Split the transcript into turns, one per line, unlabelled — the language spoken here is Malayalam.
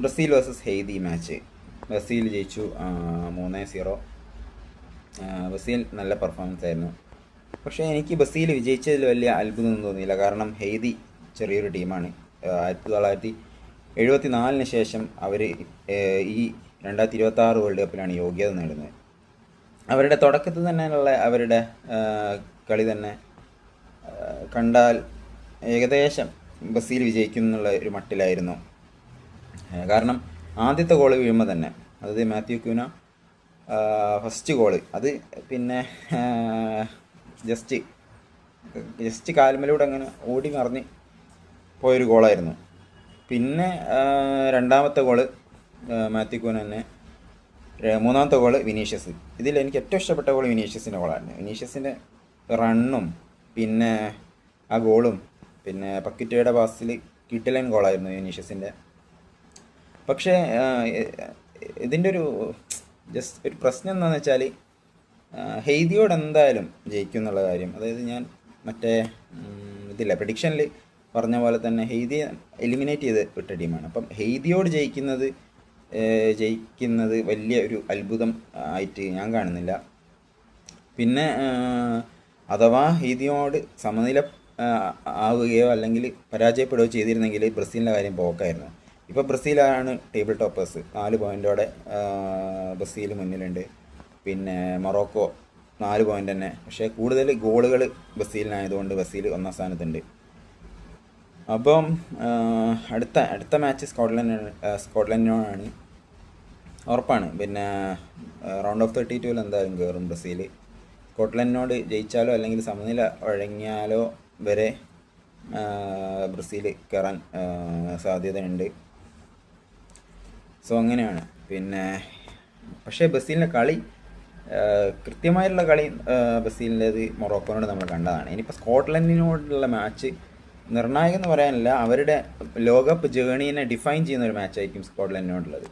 Brazil versus Haiti match. Brazil ജയിച്ചു 3-0. ബ്രസീൽ നല്ല പെർഫോമൻസ് ആയിരുന്നു. പക്ഷേ എനിക്ക് ബ്രസീൽ വിജയിച്ചതിൽ വലിയ അത്ഭുതമൊന്നും തോന്നിയില്ല. കാരണം ഹെയ്തി ചെറിയൊരു ടീമാണ്. 1974 ശേഷം അവർ ഈ 2026 വേൾഡ് കപ്പിലാണ് യോഗ്യത നേടുന്നത്. അവരുടെ തുടക്കത്തിൽ തന്നെയുള്ള അവരുടെ കളി തന്നെ കണ്ടാൽ ഏകദേശം ബ്രസീൽ വിജയിക്കും എന്നുള്ള ഒരു മട്ടിലായിരുന്നു. കാരണം ആദ്യത്തെ ഗോൾ വീഴുമ്പോൾ തന്നെ, അതായത് മാത്യു ക്യൂന ഫസ്റ്റ് ഗോള്, അത് പിന്നെ ജസ്റ്റ് കാൽമലൂടെ അങ്ങനെ ഓടി മറിഞ്ഞ് പോയൊരു ഗോളായിരുന്നു. പിന്നെ രണ്ടാമത്തെ ഗോള് മാത്യു ക്യൂന തന്നെ, മൂന്നാമത്തെ ഗോള് വിനീഷ്യസ്. ഇതിൽ എനിക്ക് ഏറ്റവും ഇഷ്ടപ്പെട്ട ഗോൾ വിനീഷ്യസിൻ്റെ ഗോളായിരുന്നു. വിനീഷ്യസിൻ്റെ റണ്ണും പിന്നെ ആ ഗോളും പിന്നെ പക്കിറ്റയുടെ പാസിൽ കിട്ടിലൻ ഗോളായിരുന്നു വിനീഷ്യസിൻ്റെ. പക്ഷേ ഇതിൻ്റെ ഒരു പ്രശ്നം എന്താണെന്ന് വെച്ചാൽ ഹെയ്തിയോട് എന്തായാലും ജയിക്കും എന്നുള്ള കാര്യം, അതായത് ഞാൻ മറ്റേ ഇതില്ല പ്രഡിക്ഷനിൽ പറഞ്ഞ പോലെ തന്നെ ഹെയ്തിയെ എലിമിനേറ്റ് ചെയ്ത് വിട്ട ടീമാണ്. അപ്പം ഹെയ്തിയോട് ജയിക്കുന്നത് വലിയ ഒരു അത്ഭുതം ആയിട്ട് ഞാൻ കാണുന്നില്ല. പിന്നെ അഥവാ ഹെയ്തിയോട് സമനില ആവുകയോ അല്ലെങ്കിൽ പരാജയപ്പെടുകയോ ചെയ്തിരുന്നെങ്കിൽ ബ്രസീലിൻ്റെ കാര്യം പോക്കായിരുന്നു. ഇപ്പോൾ ബ്രസീലാണ് ടേബിൾ ടോപ്പേഴ്സ്, 4 പോയിൻറ്റോടെ ബ്രസീൽ മുന്നിലുണ്ട്. പിന്നെ മൊറോക്കോ 4 പോയിൻ്റ് തന്നെ. പക്ഷേ കൂടുതൽ ഗോളുകൾ ബ്രസീലിനായതുകൊണ്ട് ബ്രസീൽ 1ാം സ്ഥാനത്തുണ്ട്. അപ്പം അടുത്ത മാച്ച് സ്കോട്ട്ലൻഡിനോടാണ്, ഉറപ്പാണ്. പിന്നെ റൗണ്ട് ഓഫ് 32 എന്തായാലും കയറും ബ്രസീൽ. സ്കോട്ട്ലൻഡിനോട് ജയിച്ചാലോ അല്ലെങ്കിൽ സമനില വഴങ്ങിയാലോ വരെ ബ്രസീൽ കയറാൻ സാധ്യതയുണ്ട്. സോ അങ്ങനെയാണ്. പിന്നെ പക്ഷേ ബ്രസീലിൻ്റെ കളി, കൃത്യമായിട്ടുള്ള കളി ബ്രസീലിൻ്റേത് മൊറോക്കോനോട് നമ്മൾ കണ്ടതാണ്. ഇനിയിപ്പോൾ സ്കോട്ട്ലൻഡിനോടുള്ള മാച്ച് നിർണായകം എന്ന് പറയാനില്ല, അവരുടെ ലോകകപ്പ് ജേണീനെ ഡിഫൈൻ ചെയ്യുന്ന ഒരു മാച്ചായിരിക്കും സ്കോട്ട്ലൻഡിനോടുള്ളത്.